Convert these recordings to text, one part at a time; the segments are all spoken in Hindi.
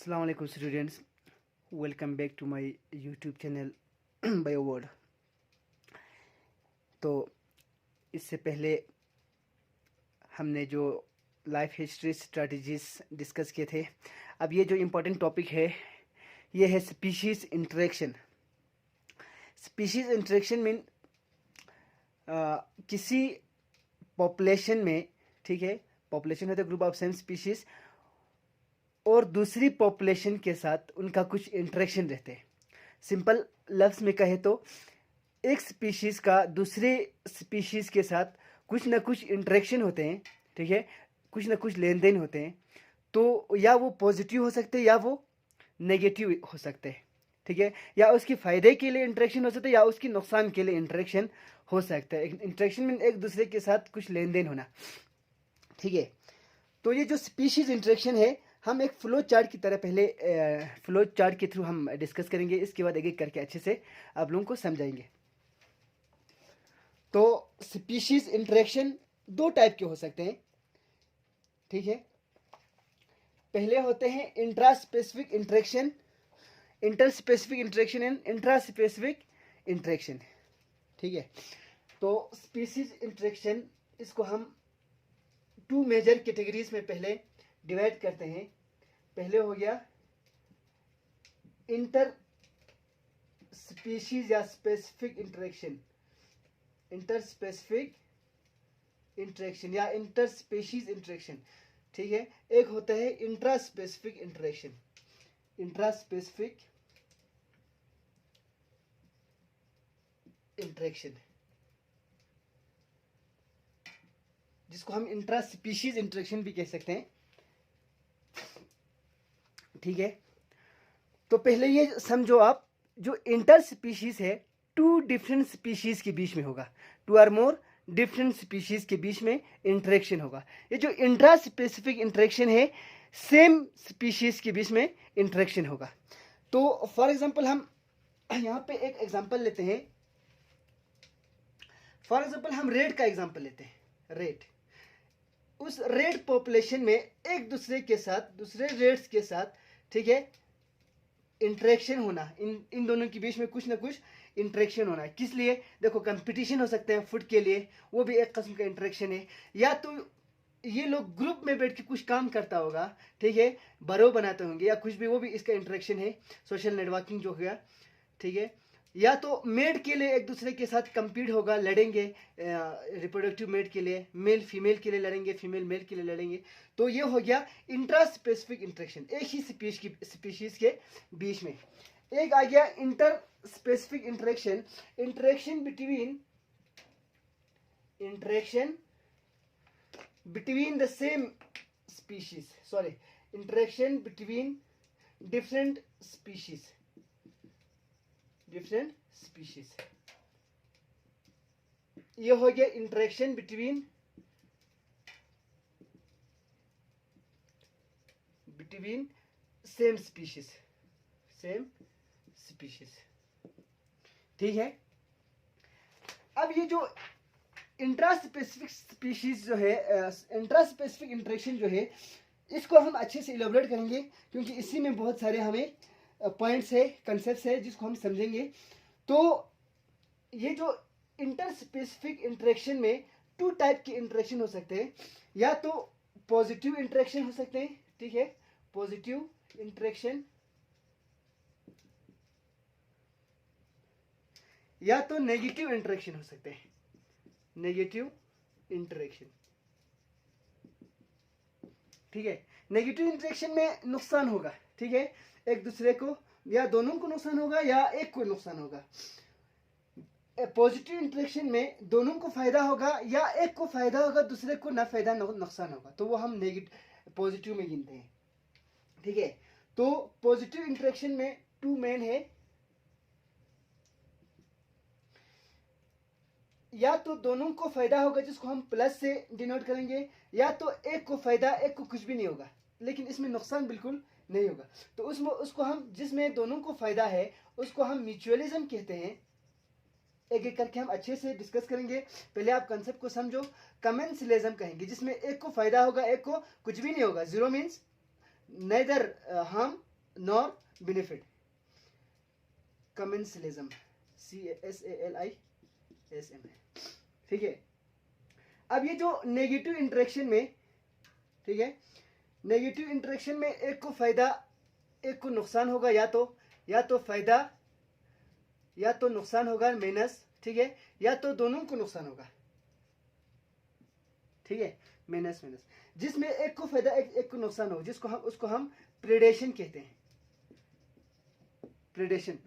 Assalamu alaikum students, welcome back to my YouTube channel BioWorld। तो इससे पहले हमने जो लाइफ हिस्ट्री स्ट्रेटजीज डिस्कस किए थे, अब ये जो इम्पोर्टेंट टॉपिक है ये है species interaction. Species interaction mean किसी पॉपुलेशन में, ठीक है, पॉपुलेशन होता है ग्रुप ऑफ सेम स्पीशीज़ और दूसरी पॉपुलेशन के साथ उनका कुछ इंटरेक्शन रहते हैं। सिंपल लफ्ज़ में कहे तो एक स्पीशीज़ का दूसरे स्पीशीज़ के साथ कुछ ना कुछ इंटरेक्शन होते हैं, ठीक है, कुछ ना कुछ लेन देन होते हैं। तो या वो पॉजिटिव हो सकते हैं या वो नेगेटिव हो सकते हैं, ठीक है, या उसके फ़ायदे के लिए इंटरेक्शन हो सकते हैं या उसके नुकसान के लिए इंटरेक्शन हो सकता है। इंटरेक्शन मीन एक दूसरे के साथ कुछ लेन देन होना, ठीक है। तो ये जो स्पीशीज़ इंटरेक्शन है हम एक फ्लो चार्ट की तरह पहले फ्लो चार्ट के थ्रू हम डिस्कस करेंगे, इसके बाद एक एक करके अच्छे से आप लोगों को समझाएंगे। तो स्पीशीज इंटरेक्शन दो टाइप के हो सकते हैं, ठीक है। पहले होते हैं intra specific interaction, inter specific interaction and intra specific interaction, ठीक है। तो स्पीशीज इंटरेक्शन इसको हम टू मेजर कैटेगरीज में पहले डिवाइड करते हैं। पहले हो गया इंटर स्पीशीज या specific interaction, inter specific interaction या इंटर स्पीशीज इंटरेक्शन, ठीक है। एक होता है intra specific interaction, intra specific interaction जिसको हम इंट्रा स्पीशीज इंटरेक्शन भी कह सकते हैं, ठीक है। तो पहले ये समझो आप, जो इंटर स्पीशीज है टू डिफरेंट स्पीशीज के बीच में होगा, two or more different species के बीच में इंटरेक्शन होगा। ये जो इंट्रा स्पेसिफिक इंटरेक्शन है सेम स्पीशीज के बीच में इंटरेक्शन होगा। तो फॉर एग्जांपल हम यहाँ पे एक एग्जांपल लेते हैं। फॉर एग्जांपल हम रेड का एग्जांपल लेते हैं। रेड, उस रेड पॉपुलेशन में एक दूसरे के साथ, दूसरे रेड्स के साथ, ठीक है, इंटरेक्शन होना, इन दोनों के बीच में कुछ ना कुछ इंटरेक्शन होना है। किस लिए? देखो, कंपटीशन हो सकते हैं फूड के लिए, वो भी एक किस्म का इंटरेक्शन है। या तो ये लोग ग्रुप में बैठ के कुछ काम करता होगा, ठीक है, बरो बनाते होंगे या कुछ भी, वो भी इसका इंटरेक्शन है, सोशल नेटवर्किंग जो हो गया, ठीक है। या तो मेड के लिए एक दूसरे के साथ कंपीट होगा, लड़ेंगे रिप्रोडक्टिव मेड के लिए, मेल फीमेल के लिए लड़ेंगे, फीमेल मेल के लिए लड़ेंगे। तो ये हो गया इंट्रा स्पेसिफिक इंटरेक्शन, एक ही स्पीशीज के बीच में। एक आ गया inter specific interaction, interaction between the same species, sorry, interaction between different species, different species. ये हो गया इंटरेक्शन बिटवीन सेम स्पीशीज, ठीक है। अब ये जो इंट्रा स्पेसिफिक स्पीशीज जो है, इंट्रा स्पेसिफिक इंटरेक्शन जो है, इसको हम अच्छे से इलेबोरेट करेंगे क्योंकि इसी में बहुत सारे हमें पॉइंट्स है, कंसेप्ट्स है जिसको हम समझेंगे। तो ये जो इंटर स्पेसिफिक इंटरेक्शन में टू टाइप के इंटरेक्शन हो सकते हैं, या तो पॉजिटिव इंटरेक्शन हो सकते हैं, ठीक है, पॉजिटिव इंटरेक्शन, या तो नेगेटिव इंटरेक्शन हो सकते हैं, नेगेटिव इंटरेक्शन, ठीक है। नेगेटिव इंटरेक्शन में नुकसान होगा, ठीक है, एक दूसरे को या दोनों को नुकसान होगा या एक को नुकसान होगा। पॉजिटिव इंटरेक्शन में दोनों को फायदा होगा या एक को फायदा होगा, दूसरे को ना फायदा नुकसान होगा, तो वो हम नेगेटिव पॉजिटिव में गिनते हैं, ठीक है। तो पॉजिटिव इंटरेक्शन में टू मेन है, या तो दोनों को फायदा होगा जिसको हम प्लस से डिनोट करेंगे, या तो एक को फायदा, एक को कुछ भी नहीं होगा लेकिन इसमें नुकसान बिल्कुल नहीं होगा। तो उसको हम, जिसमें दोनों को फायदा है, उसको हम म्यूचुअलिज्म कहते हैं। एक एक करके हम अच्छे से डिस्कस करेंगे। पहले आप कंसेप्ट को समझो। कमेंसलिज्म कहेंगे जिसमें एक को फायदा होगा, एक को कुछ भी नहीं होगा। Zero means neither harm nor benefit. Commensalism, CASALISM, ठीक है। अब ये जो नेगेटिव इंटरेक्शन में, ठीक है, नेगेटिव इंटरेक्शन में एक को फायदा एक को नुकसान होगा, या तो फायदा या तो नुकसान होगा माइनस, ठीक है, या तो दोनों को नुकसान होगा, ठीक है, माइनस माइनस। जिसमें एक को फायदा एक को नुकसान हो, उसको हम प्रेडेशन कहते हैं, प्रेडेशन।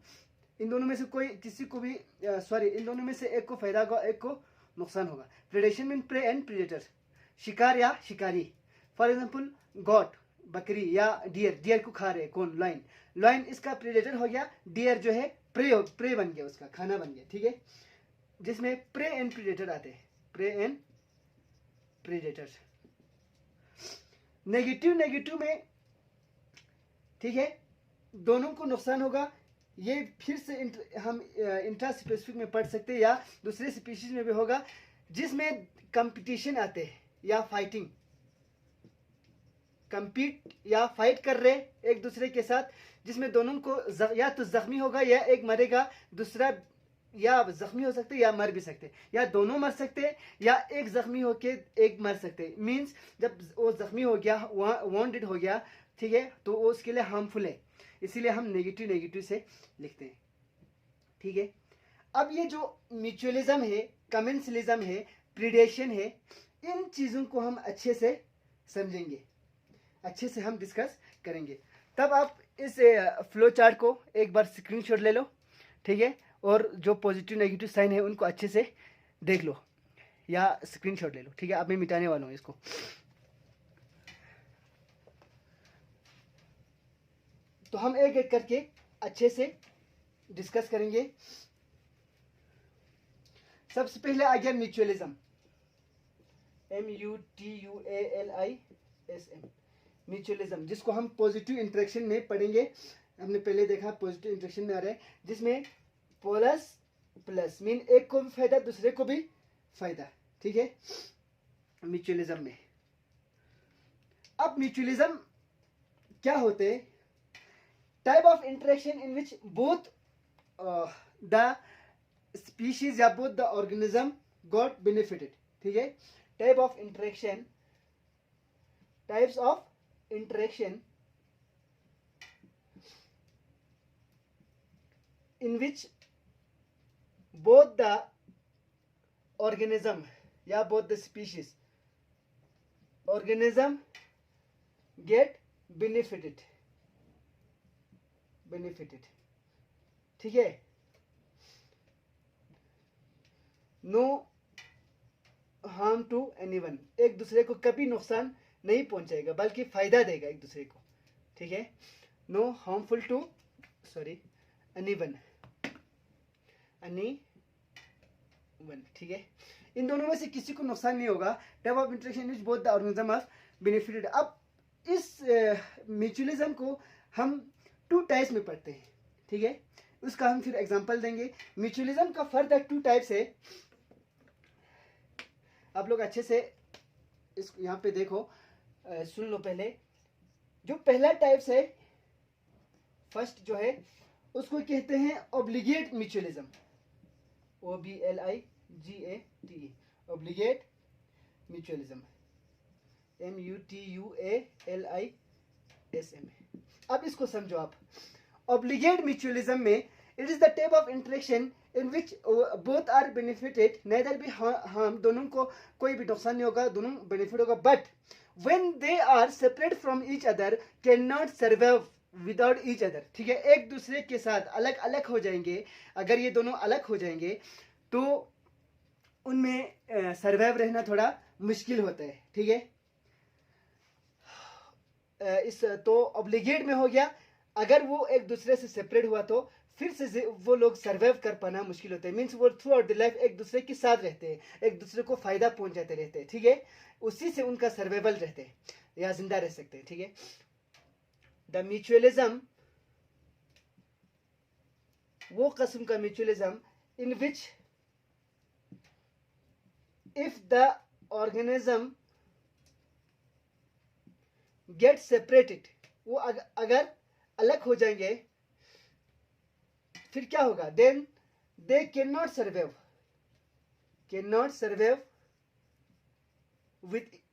इन दोनों में से कोई किसी को भी इन दोनों में से एक को फायदा होगा एक को नुकसान होगा। Predation mean prey and predator, शिकार या शिकारी। फॉर एग्जांपल गॉट, बकरी या डियर को खा रहे कौन, लायन इसका प्रेडेटर हो गया, डियर जो है प्रे बन गया, उसका खाना बन गया, ठीक है। जिसमें प्रे एंड प्रेडेटर आते हैं, प्रे एंड प्रेडेटर। नेगेटिव में, ठीक है, दोनों को नुकसान होगा। ये फिर से हम इंट्रा स्पेसिफिक में पढ़ सकते हैं या दूसरे स्पीशीज में भी होगा, जिसमें कंपटीशन आते हैं या फाइटिंग, कंपीट या फाइट कर रहे एक दूसरे के साथ, जिसमें दोनों को या तो जख्मी होगा या एक मरेगा, दूसरा या जख्मी हो सकते या मर भी सकते, या दोनों मर सकते या एक जख्मी होके एक मर सकते। मींस जब वो जख्मी हो गया, वॉन्डेड हो गया, ठीक है, तो वो उसके लिए हार्मफुल है, इसीलिए हम नेगेटिव से लिखते हैं, ठीक है। अब ये जो म्यूचुअलिज्म है, कमेंसलिज्म है, प्रीडेशन है, इन चीज़ों को हम अच्छे से समझेंगे, अच्छे से हम डिस्कस करेंगे। तब आप इस फ्लो चार्ट को एक बार स्क्रीनशॉट ले लो, ठीक है, और जो पॉजिटिव नेगेटिव साइन है उनको अच्छे से देख लो या स्क्रीनशॉट ले लो, ठीक है। अब मैं मिटाने वाला हूँ इसको। तो हम एक एक करके अच्छे से डिस्कस करेंगे। सबसे पहले आ गया म्यूचुअलिज्म, MUTUALISM, म्यूचुअलिज्म, जिसको हम पॉजिटिव इंटरेक्शन में पढ़ेंगे। हमने पहले देखा पॉजिटिव इंटरेक्शन में आ रहा है, जिसमें प्लस मीन एक को भी फायदा दूसरे को भी फायदा, ठीक है, म्यूचुअलिज्म में। अब म्यूचुअलिज्म क्या होते हैं? Type of interaction in which both the species या both the organism got benefited, ठीक है। Type of interaction, types of interaction in which both the organism या both the species organism get benefited, ठीक है। नो हार्म टू एनीवन, एक दूसरे को कभी नुकसान नहीं पहुंचाएगा बल्कि फायदा देगा एक दूसरे को, ठीक है। नो हार्मफुल टू एनीवन, ठीक है। इन दोनों में से किसी को नुकसान नहीं होगा। Type of interaction which both the organism are benefited. अब इस म्यूचुअलिज्म को हम 2 टाइप्स में पढ़ते हैं, ठीक है। उसका हम फिर एग्जांपल देंगे। म्यूचुअलिज्म का फर्दर 2 टाइप्स है। आप लोग अच्छे से इस यहाँ पे देखो, सुन लो। पहले जो पहला टाइप्स है, फर्स्ट जो है, उसको कहते हैं obligate mutualism, OBLIGATE, obligate mutualism, MUTUALISM। अब इसको समझो आप। ऑब्लिगेट म्यूचुअलिज्म में it is the type of interaction in which both are benefited, neither be harm, दोनों को कोई भी नुकसान नहीं होगा, दोनों बेनिफिट होगा, but when they are separate from each other can not survive without each other, ठीक है। एक दूसरे के साथ अलग अलग हो जाएंगे, अगर ये दोनों अलग हो जाएंगे तो उनमें सर्वाइव रहना थोड़ा मुश्किल होता है, ठीक है। इस तो ऑब्लिगेट में हो गया, अगर वो एक दूसरे से सेपरेट हुआ तो फिर से वो लोग सर्वाइव कर पाना मुश्किल होता है। मीन्स वो थ्रू आउट द लाइफ एक दूसरे के साथ रहते हैं, एक दूसरे को फायदा पहुंचाते रहते हैं, ठीक है। उसी से उनका सर्वाइवल रहते हैं या जिंदा रह सकते हैं, ठीक है। द म्यूचुअलिज्म, वो किस्म का mutualism in which if the organism get separated, वो अगर अलग हो जाएंगे, फिर क्या होगा? Then they can not survive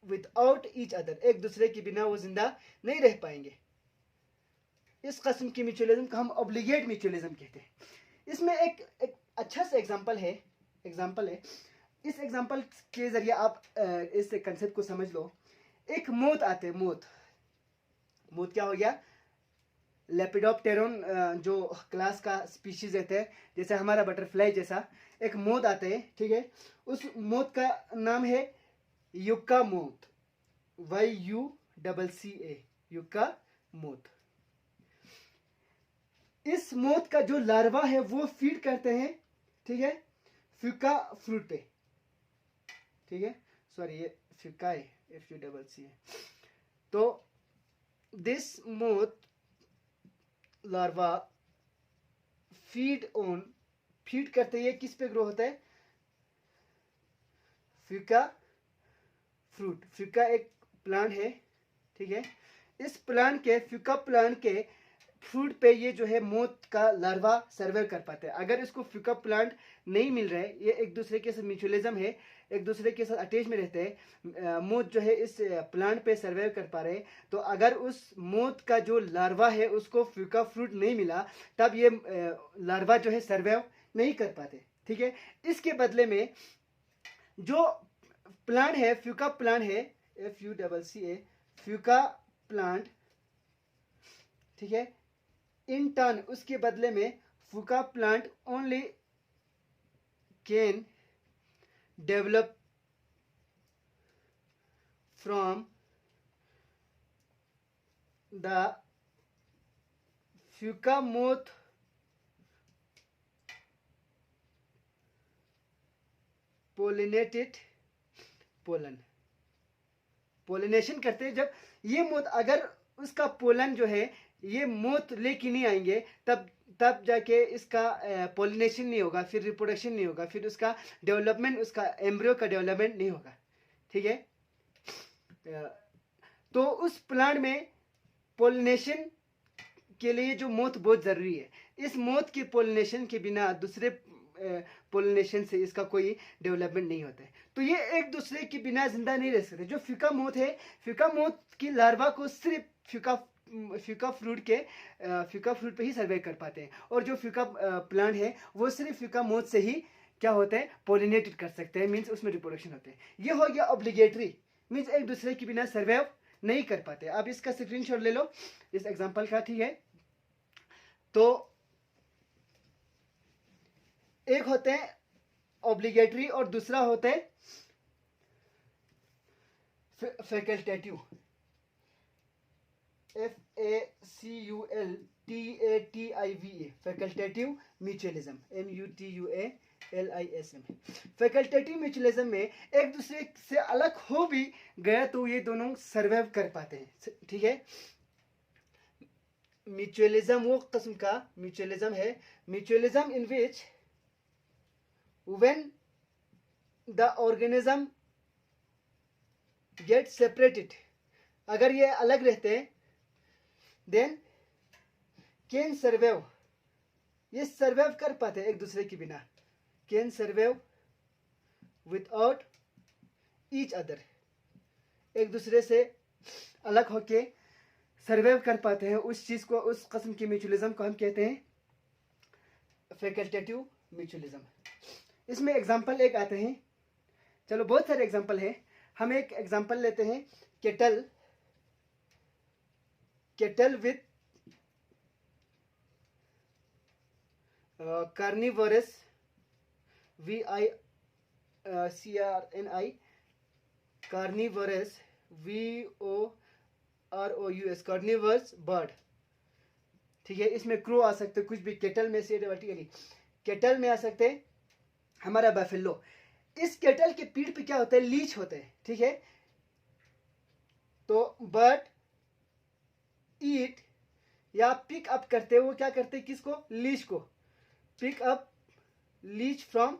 without each other, एक दूसरे के बिना वो जिंदा नहीं रह पाएंगे। इस किस्म की म्यूचुअलिज्म को हम ऑब्लिगेट म्यूचुअलिज्म कहते हैं। इसमें एक अच्छा सा एग्जांपल है। इस एग्जांपल के जरिए आप इस कंसेप्ट को समझ लो। एक मोथ आते हैं, मोथ क्या हो गया? लेपिडोप्टेरॉन, जो क्लास का स्पीशीज रहते हैं, जैसे हमारा बटरफ्लाई जैसा एक मोथ आते हैं, ठीक है। उस मोथ का नाम है yucca moth, YUCCA, yucca moth. इस मोथ का जो लार्वा है वो फीड करते हैं, ठीक है, फ्यूका फ्रूट पे, ठीक है। सॉरी, ये फ्यूका है, FUCCA है। तो दिस मोथ लार्वा फीड करते हैं, किस पे ग्रो होता है? फ्यूका फ्रूट। फ्यूका एक प्लांट है, ठीक है। इस फ्यूका प्लांट के फ्रूट पे ये जो है मोथ का लार्वा सर्वाइव कर पाते हैं। अगर इसको फ्यूका प्लांट नहीं मिल रहा है, ये एक दूसरे के साथ म्यूचुअलिज्म है, एक दूसरे के साथ अटैच में रहते हैं, मोथ जो है इस प्लांट पे सर्वाइव कर पा रहे हैं, तो अगर उस मोथ का जो लार्वा है उसको फ्यूका फ्रूट नहीं मिला, तब ये लार्वा जो है सर्वाइव नहीं कर पाते, ठीक है। इसके बदले में जो प्लांट है, फ्यूका प्लांट है, FUCCA, फ्यूका प्लांट, ठीक है, इन टर्न उसके बदले में yucca plant only can develop from the yucca moth pollinated pollen. Pollination करते हैं जब ये मोथ, अगर उसका पोलन जो है ये मोथ लेके नहीं आएंगे, तब जाके इसका पोलिनेशन नहीं होगा, फिर रिप्रोडक्शन नहीं होगा, फिर उसका डेवलपमेंट, उसका एम्ब्रियो का डेवलपमेंट नहीं होगा, ठीक है। तो उस प्लांट में पोलिनेशन के लिए जो मोथ बहुत जरूरी है। इस मोथ के पोलिनेशन के बिना दूसरे पोलिनेशन से इसका कोई डेवलपमेंट नहीं होता है। तो ये एक दूसरे के बिना जिंदा नहीं रह सकते। जो फ्यूका मोथ है, फ्यूका मोथ की लार्वा को सिर्फ फ्यूका फ्रूट पे ही सर्वाइव कर पाते हैं, और जो फ्यूका प्लांट है वो सिर्फ फ्यूका मोथ से ही क्या होते हैं? पोलिनेटेड कर सकते हैं, मीन्स उसमें रिप्रोडक्शन होते हैं। ये हो गया ऑब्लिगेटरी, मीन्स एक दूसरे के बिना सर्वाइव नहीं कर पाते। आप इसका स्क्रीनशॉट ले लो इस एग्जांपल का, ठीक है। तो एक होते हैं ऑब्लिगेटरी और दूसरा होता है facultative, FACULTATIVA, facultative mutualism, MUTUALISM। Facultative mutualism में एक दूसरे से अलग हो भी गया तो ये दोनों सर्वाइव कर पाते हैं, ठीक है। म्यूचुअलिज्म वो किस्म का म्यूचुअलिज्म है, mutualism in which when the organism get separated, अगर ये अलग रहते हैं, then can survive, ये सर्वाइव कर पाते हैं एक दूसरे के बिना, can survive without each other, एक दूसरे से अलग होके सर्वाइव कर पाते हैं। उस चीज को, उस किस्म की म्यूचुअलिज्म को हम कहते हैं फैकल्टेटिव म्यूचुअलिज्म। इसमें एग्जाम्पल एक आते हैं, चलो बहुत सारे एग्जाम्पल हैं, हम एक एग्जाम्पल लेते हैं, kettle with carnivorous, VICRNI, carnivorous, VOROUS, carnivores bird, ठीक है। इसमें क्रो आ सकते, कुछ भी, केटल में से वर्टिकली केटल में आ सकते हैं हमारा बफेलो। इस केटल के पीठ पे क्या होता है? लीच होते हैं, ठीक है। तो बर्ड ईट या पिक अप करते हैं, वो क्या करते हैं? किसको? लीच को। Pick up leech from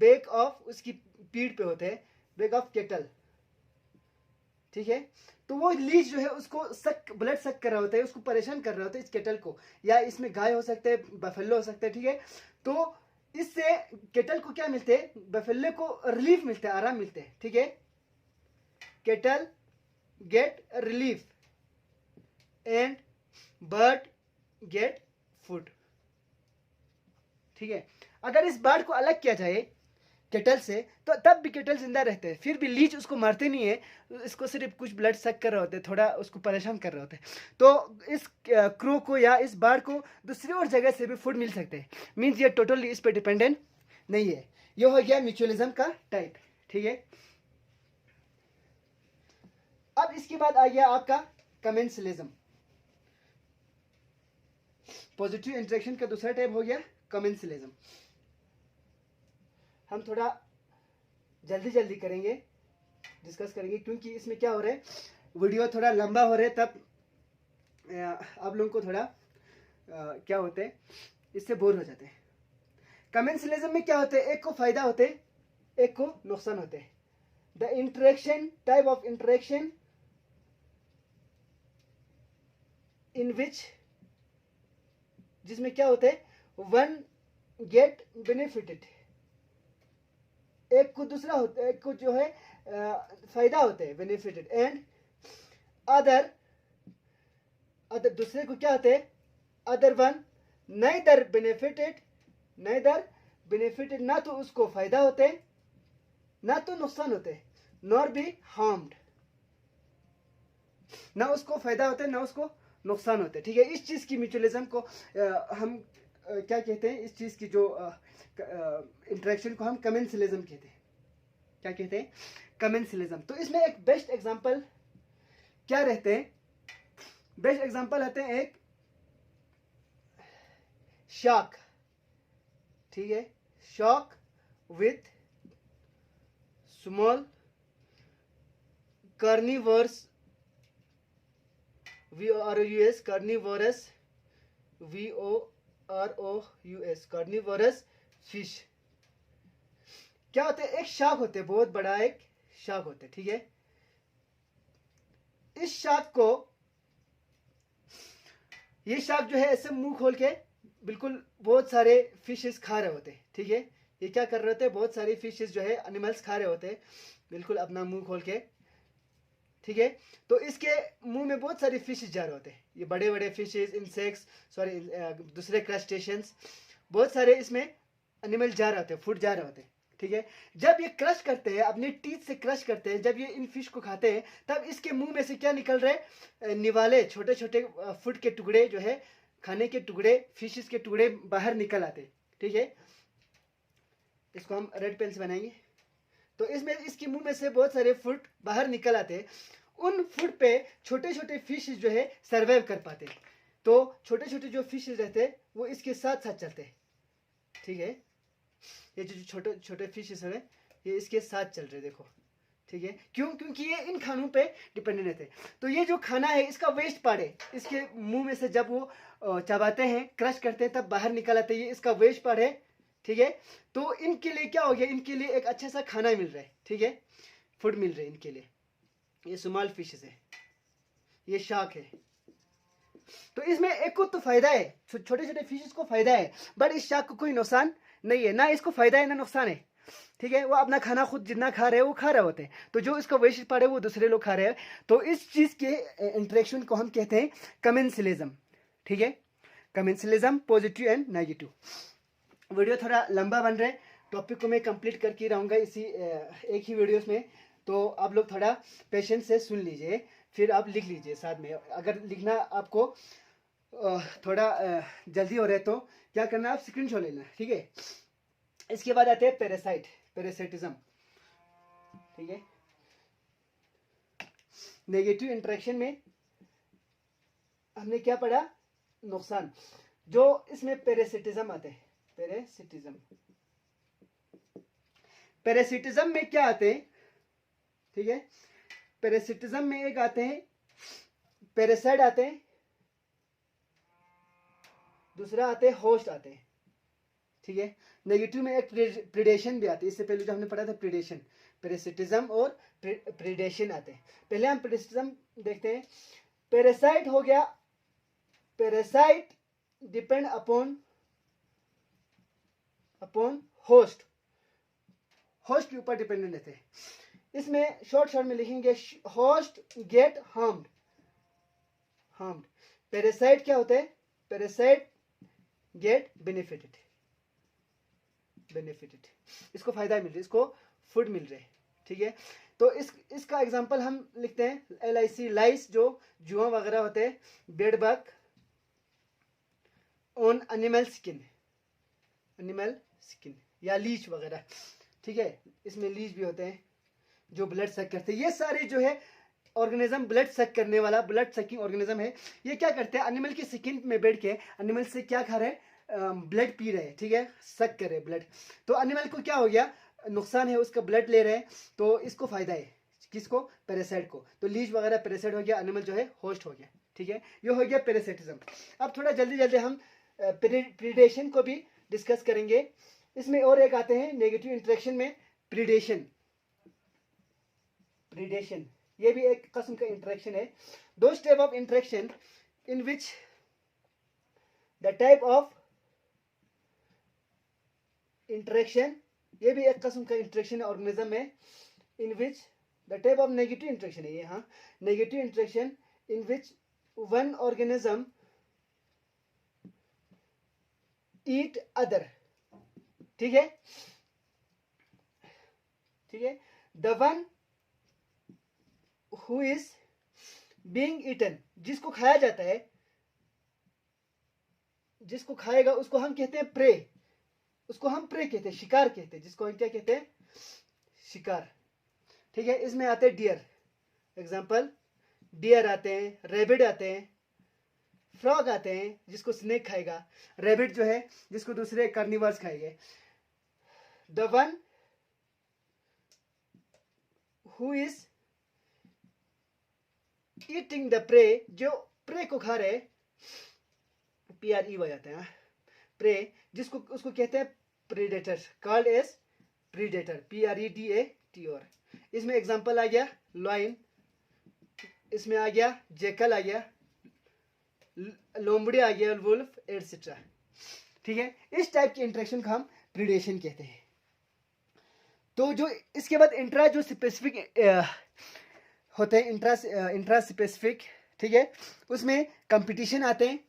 back of, उसकी पीठ पे होते हैं, बैक ऑफ केटल, ठीक है। तो वो लीच जो है उसको ब्लड सक कर रहा होता है, उसको परेशान कर रहा होता है इस केटल को, या इसमें गाय हो सकते हैं, बफेलो हो सकता है, ठीक है। तो इससे केटल को क्या मिलते हैं, बफेलो को रिलीफ मिलता है, आराम मिलते हैं, ठीक है। Kettle get relief and bird get food, ठीक है। अगर इस बर्ड को अलग किया जाए केटल से तो तब भी केटल जिंदा रहते हैं, फिर भी लीच उसको मारते नहीं है, इसको सिर्फ कुछ ब्लड सक कर रहे होते हैं, थोड़ा उसको परेशान कर रहे होते हैं। तो इस क्रो को या इस बर्ड को दूसरी और जगह से भी फूड मिल सकते हैं, मीन्स ये टोटली इस पर डिपेंडेंट नहीं है। ये हो गया म्यूचुअलिज्म का टाइप, ठीक है। अब इसके बाद आ गया आपका कमेंसलिज्म। पॉजिटिव इंटरेक्शन का दूसरा टाइप हो गया कमेंसलिज्म। हम थोड़ा जल्दी जल्दी करेंगे, डिस्कस करेंगे, क्योंकि इसमें क्या हो रहा है, वीडियो थोड़ा लंबा हो रहा है, तब आप लोगों को थोड़ा क्या होते हैं, इससे बोर हो जाते हैं। कमेंसलिज्म में क्या होते हैं, एक को फायदा होते हैं, एक को नुकसान होते हैं। The interaction type of interaction in which, जिसमें क्या होते हैं, वन गेट बेनिफिटेड, एक को दूसरा होता है, एक को जो है फायदा होते हैं, बेनिफिटेड, एंड अदर दूसरे को क्या होते हैं, अदर वन नाइदर बेनिफिटेड, ना तो उसको फायदा होते हैं ना तो नुकसान होते हैं, नॉर बी हार्म्ड, ना उसको फायदा होता है ना उसको नुकसान होते हैं, ठीक है। इस चीज की म्यूचुअलिज्म को हम क्या कहते हैं, इस चीज की जो इंटरेक्शन को हम कमेंसलिज्म कहते हैं। क्या कहते हैं, कमेंसलिज्म। तो इसमें एक बेस्ट एग्जांपल क्या रहते हैं, बेस्ट एग्जांपल आते हैं एक शार्क, ठीक है, shark with small carnivores, VORUS, carnivorous, VOROUS, carnivorous fish. क्या होते हैं, एक शार्क होते हैं, बहुत बड़ा एक शार्क होते हैं, ठीक है। इस शार्क को, ये शार्क जो है ऐसे मुंह खोल के बिल्कुल बहुत सारे फिशेस खा रहे होते हैं, ठीक है। ये क्या कर रहे होते हैं, बहुत सारी फिशेस जो है एनिमल्स खा रहे होते हैं, बिल्कुल अपना मुंह खोल के, ठीक है। तो इसके मुंह में बहुत सारी फिशेस जा रहे होते हैं, ये बड़े बड़े फिशेस, इंसेक्ट्स, सॉरी दूसरे क्रस्टेशियंस, बहुत सारे इसमें एनिमल जा रहे होते हैं, फूड जा रहे होते हैं, ठीक है। जब ये क्रश करते हैं, अपने टीथ से क्रश करते हैं, जब ये इन फिश को खाते हैं, तब इसके मुंह में से क्या निकल रहे हैं, निवाले, छोटे छोटे फूड के टुकड़े जो है, खाने के टुकड़े, फिशेस के टुकड़े बाहर निकल आते, ठीक है। इसको हम रेड पेन से बनाएंगे। तो इसमें इसके मुंह में से बहुत सारे फूड बाहर निकल आते हैं, उन फूड पे छोटे छोटे फिश जो है सर्वाइव कर पाते हैं। तो छोटे छोटे जो फिश रहते हैं वो इसके साथ साथ चलते हैं, ठीक है। ये जो छोटे छोटे फिशेस हैं ये इसके साथ चल रहे, देखो, ठीक है। क्यों, क्योंकि ये इन खानों पे डिपेंडेंट रहते हैं। तो ये जो खाना है इसका वेस्ट पार्ट है, इसके मुंह में से जब वो चबाते हैं, क्रश करते हैं, तब बाहर निकल आते हैं, ये इसका वेस्ट पार्ट है, ठीक है। तो इनके लिए क्या हो गया, इनके लिए एक अच्छा सा खाना मिल रहा है, ठीक है, फूड मिल रहा है इनके लिए। ये स्मॉल फिशेस है, ये शार्क है। तो इसमें एक को तो फायदा है, छोटे छोटे फिशेस को फायदा है, बट इस शार्क को कोई नुकसान नहीं है, ना इसको फायदा है ना नुकसान है, ठीक है। वो अपना खाना खुद जितना खा रहे हैं वो खा रहे होते हैं, तो जो इसका वेस्ट पड़े वो दूसरे लोग खा रहे हैं। तो इस चीज के इंटरेक्शन को हम कहते हैं कमेंसलिज्म, ठीक है। Commensalism, positive and negative. Video थोड़ा लंबा बन रहा है, टॉपिक को मैं कंप्लीट करके रहूँगा इसी एक ही वीडियोस में, तो आप लोग थोड़ा पेशेंस से सुन लीजिए, फिर आप लिख लीजिए साथ में। अगर लिखना आपको थोड़ा जल्दी हो रहा है तो क्या करना, आप स्क्रीनशॉट लेना, ठीक है। इसके बाद आते हैं पैरासाइटिज्म, ठीक है। नेगेटिव इंटरेक्शन में हमने क्या पढ़ा, नुकसान। जो इसमें पैरासिटिज्म आते हैं, पैरासिटिज्म में क्या आते हैं, ठीक है। पैरासिटिज्म में एक आते हैं पैरासाइट आते हैं, दूसरा आते हैं होस्ट आते हैं, ठीक है। नेगेटिव में एक प्रीडेशन भी आती है, इससे पहले जो हमने पढ़ा था प्रीडेशन, पैरासिटिज्म और प्रीडेशन आते हैं। पहले हम पैरासिटिज्म देखते हैं। पैरासाइट हो गया, parasite depend upon host, host के ऊपर डिपेंडेंट रहते हैं। इसमें शॉर्ट में लिखेंगे होस्ट गेट हार्म्ड। पैरासाइट क्या होता है? पैरासाइट गेट बेनिफिटेड, इसको फायदा मिल रहा है, इसको फूड मिल रहा है, ठीक है। तो इसका एग्जांपल हम लिखते हैं LIC, लाइस जो जुआ वगैरह होते हैं, bed bug on animal skin या लीच वगैरह, ठीक है। इसमें लीच भी होते हैं जो ब्लड सक करते हैं। ये सारे जो है ऑर्गेनिज्म ब्लड सक करने वाला, ब्लड सकिंग ऑर्गेनिज्म है। ये क्या करते हैं? एनिमल की स्किन में बैठ के एनिमल से क्या खा रहे हैं? ब्लड पी रहे हैं, ठीक है, सक कर रहे हैं ब्लड। तो एनिमल को क्या हो गया? नुकसान है, उसका ब्लड ले रहे हैं, तो इसको फायदा है। किसको? पैरासाइट को। तो लीच वगैरह पैरासाइट हो गया, एनिमल जो है होस्ट हो गया, ठीक है। ये हो गया पैरासाइटिज्म। अब थोड़ा जल्दी हम प्रीडेशन को भी डिस्कस करेंगे। इसमें और एक आते हैं नेगेटिव इंटरेक्शन में प्रीडेशन। ये भी एक किस्म का इंटरेक्शन है। Those type of interaction in which the type of interaction, ये भी एक किस्म का इंटरेक्शन है ऑर्गेनिज्म में, in which the type of negative interaction है ये, हाँ, negative interaction in which one organism eat other, ठीक है। The one who is being eaten, जिसको खाया जाता है, जिसको खाएगा उसको हम कहते हैं प्रे, उसको हम प्रे कहते हैं, शिकार कहते हैं, जिसको हम क्या कहते हैं? शिकार, ठीक है। इसमें आते हैं डियर, एग्जांपल डियर आते हैं, रैबिट आते हैं, फ्रॉग आते हैं जिसको स्नेक खाएगा, रैबिट जो है जिसको दूसरे कार्निवर्स खाएंगे। The one who is eating the prey, जो प्रे को खा रहे, PRE जाते हैं, प्रे, जिसको उसको कहते हैं predator, called as predator, PREDATOR। इसमें एग्जांपल आ गया लॉइन, इसमें आ गया जेकल, आ गया लोमड़ी, आ गया वुल्फ, एटसेट्रा, ठीक है। इस टाइप के इंटरेक्शन को हम प्रीडेशन कहते हैं। तो जो इसके बाद इंट्रा जो स्पेसिफिक होते हैं, इंट्रा स्पेसिफिक, ठीक है, उसमें कंपटीशन आते हैं।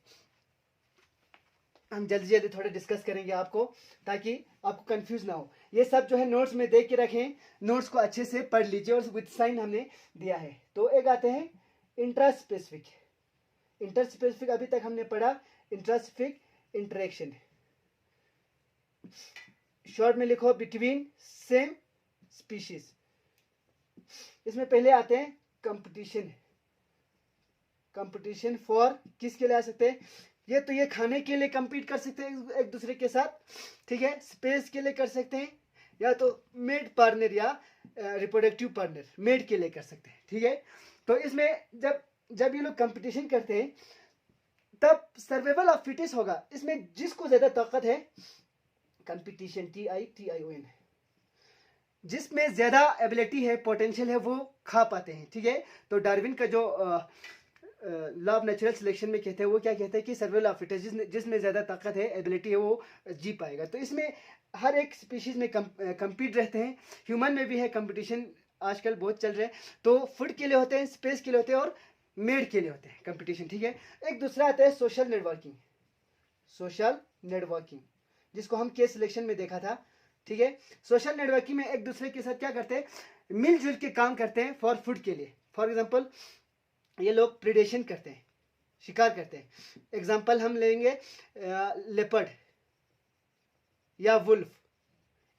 हम जल्दी थोड़ा डिस्कस करेंगे आपको, ताकि आपको कंफ्यूज ना हो। ये सब जो है नोट्स में देख के रखें, नोट्स को अच्छे से पढ़ लीजिए, और विद साइन हमने दिया है। तो एक आते हैं इंट्रा स्पेसिफिक अभी तक हमने पढ़ा इंट्रास्पेसिफिक इंटरेक्शन, शॉर्ट में लिखो बिटवीन सेम स्पीशीज। इसमें पहले आते हैं कंपटीशन फॉर, किसके लिए आ सकते हैं? ये खाने के लिए compete कर सकते हैं एक दूसरे के साथ, ठीक है। स्पेस के लिए कर सकते हैं, या तो मेड पार्टनर या रिप्रोडक्टिव पार्टनर, मेड के लिए कर सकते हैं, ठीक है। तो इसमें जब ये लोग कंपटीशन करते हैं, तब सर्वाइवल ऑफ फिटेस्ट होगा। इसमें जिसको ज्यादा ताकत है, कंपटीशन TITION, जिसमें ज्यादा एबिलिटी है, पोटेंशियल है, वो खा पाते हैं, ठीक है। तो डार्विन का जो लॉ ऑफ नेचुरल सिलेक्शन में कहते हैं, वो क्या कहते हैं कि सर्वाइवल ऑफ फिटेस्ट, जिसमें ज्यादा ताकत है, एबिलिटी है, वो जी पाएगा। तो इसमें हर एक स्पीशीज में compete रहते हैं। ह्यूमन में भी है कंपटीशन, आजकल बहुत चल रहे हैं। तो फूड के लिए होते हैं, स्पेस के लिए होते हैं, और मेड के लिए होते हैं कंपटीशन, ठीक है। एक दूसरा आता है सोशल नेटवर्किंग, जिसको हम केस सिलेक्शन में देखा था, ठीक है। सोशल नेटवर्किंग में एक दूसरे के साथ क्या करते हैं? मिलजुल के काम करते हैं फॉर फूड के लिए। फॉर एग्जांपल ये लोग प्रीडेशन करते हैं, शिकार करते हैं। एग्जांपल हम लेंगे लेपर्ड या वुल्फ।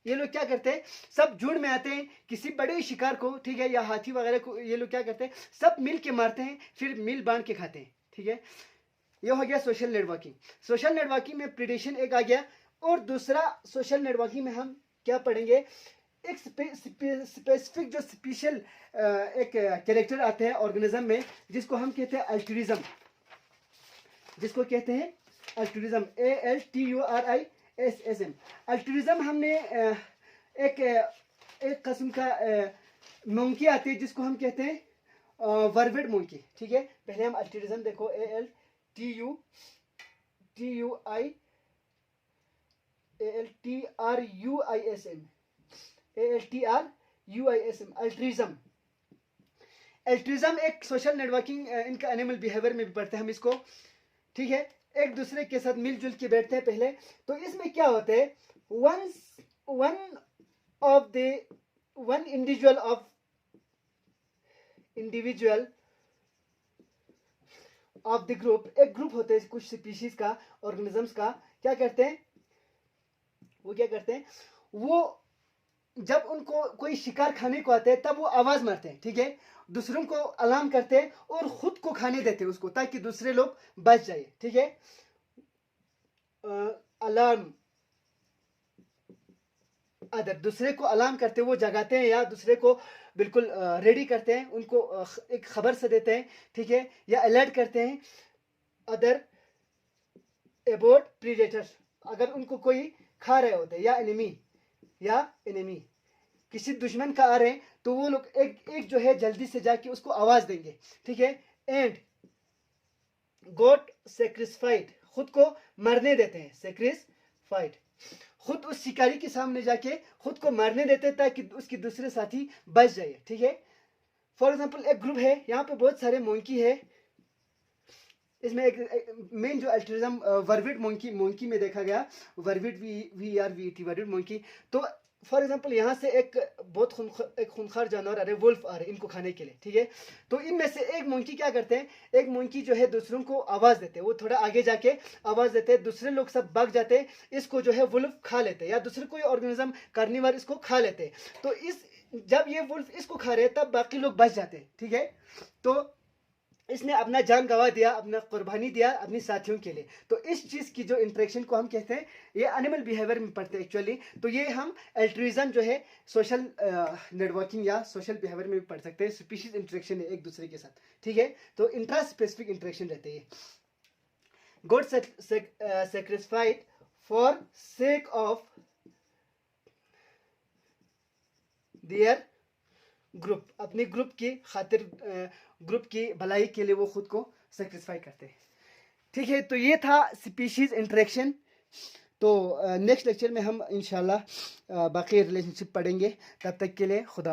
ये लोग क्या करते हैं? सब झुंड में आते हैं किसी बड़े शिकार को, ठीक है, या हाथी वगैरह को। ये लोग क्या करते हैं? सब मिल के मारते हैं, फिर मिल बांध के खाते हैं, ठीक है। ये हो गया सोशल नेटवर्किंग। सोशल नेटवर्किंग में प्रीडेशन एक आ गया। और दूसरा सोशल नेटवर्किंग में हम क्या पढ़ेंगे? एक स्पेसिफिक जो स्पेशल एक कैरेक्टर आते हैं ऑर्गेनिज्म में, जिसको हम कहते हैं अल्ट्रुइज्म, ALTURISM। अल्ट्रुइज्म हमने एक एक किस्म का मोंकी आती है जिसको हम कहते हैं वर्वेट मोंकी, ठीक है। पहले हम अल्ट्रिज्म देखो, ALTRUISM, अल्ट्रिज्म। एल्ट्रिज्म एक सोशल नेटवर्किंग इनका एनिमल बिहेवियर में भी पढ़ते हैं हम इसको, ठीक है। एक दूसरे के साथ मिलजुल के बैठते हैं पहले। तो इसमें क्या होता है, one individual of the group, एक ग्रुप होते हैं कुछ स्पीशीज का, ऑर्गेनिजम्स का, क्या करते हैं वो जब उनको कोई शिकार खाने को आता है तब वो आवाज मारते हैं, ठीक है। दूसरों को अलार्म करते हैं और खुद को खाने देते हैं उसको, ताकि दूसरे लोग बच जाए, ठीक है। अलार्म अदर, दूसरे को अलार्म करते हैं, वो जगाते हैं या दूसरे को बिल्कुल रेडी करते हैं, उनको एक खबर से देते हैं, ठीक है, या अलर्ट करते हैं अदर अबाउट प्रीडेटर्स, अगर उनको कोई खा रहे होते हैं, या एनिमी किसी दुश्मन का आ रहे हैं, तो वो लोग एक जो है जल्दी से जाके उसको आवाज देंगे, ठीक है। एंड गॉट सेक्रिफाइड, खुद को मरने देते हैं, सेक्रिफाइड, खुद उस शिकारी के सामने जाके खुद को मारने देते हैं ताकि उसके दूसरे साथी बच जाए, ठीक है। फॉर एग्जांपल एक ग्रुप है, यहाँ पे बहुत सारे मोंकी है, इसमें एक मेन जो अल्ट्रिज्म वर्विड मोंकी में देखा गया, वर्विड VERVET वर्विड मोंकी। तो फॉर एग्जांपल यहाँ से एक बहुत खूंखार जानवर आ रहे, वुल्फ आ रहे इनको खाने के लिए, ठीक है। तो इनमें से एक मोंकी क्या करते हैं, एक मोंकी जो है दूसरों को आवाज देते हैं, वो थोड़ा आगे जाके आवाज देते हैं, दूसरे लोग सब भाग जाते हैं, इसको जो है वुल्फ खा लेते हैं, या दूसरे कोई ऑर्गेनिज्म कार्निवर इसको खा लेते हैं। तो जब ये वुल्फ इसको खा रहे हैं तब बाकी लोग बच जाते हैं, ठीक है। तो इसने अपना जान गंवा दिया, अपना कुर्बानी दिया अपनी साथियों के लिए। तो इस चीज की जो इंटरेक्शन को हम कहते हैं, ये एनिमल बिहेवियर में पढ़ते हैं एक्चुअली। तो ये हम एल्ट्रिज्म जो है सोशल नेटवर्किंग या सोशल बिहेवियर में भी पढ़ सकते हैं, स्पीशीज इंटरेक्शन है एक दूसरे के साथ, ठीक है। तो इंट्रा स्पेसिफिक इंटरेक्शन रहते हैं। Got sacrificed for sake of their group, अपने ग्रुप की खातिर, ग्रुप की भलाई के लिए वो खुद को सेक्रिफाई करते हैं, ठीक है। तो ये था स्पीशीज इंटरेक्शन। तो नेक्स्ट लेक्चर में हम इंशाल्लाह बाकी रिलेशनशिप पढ़ेंगे। तब तक के लिए खुदा।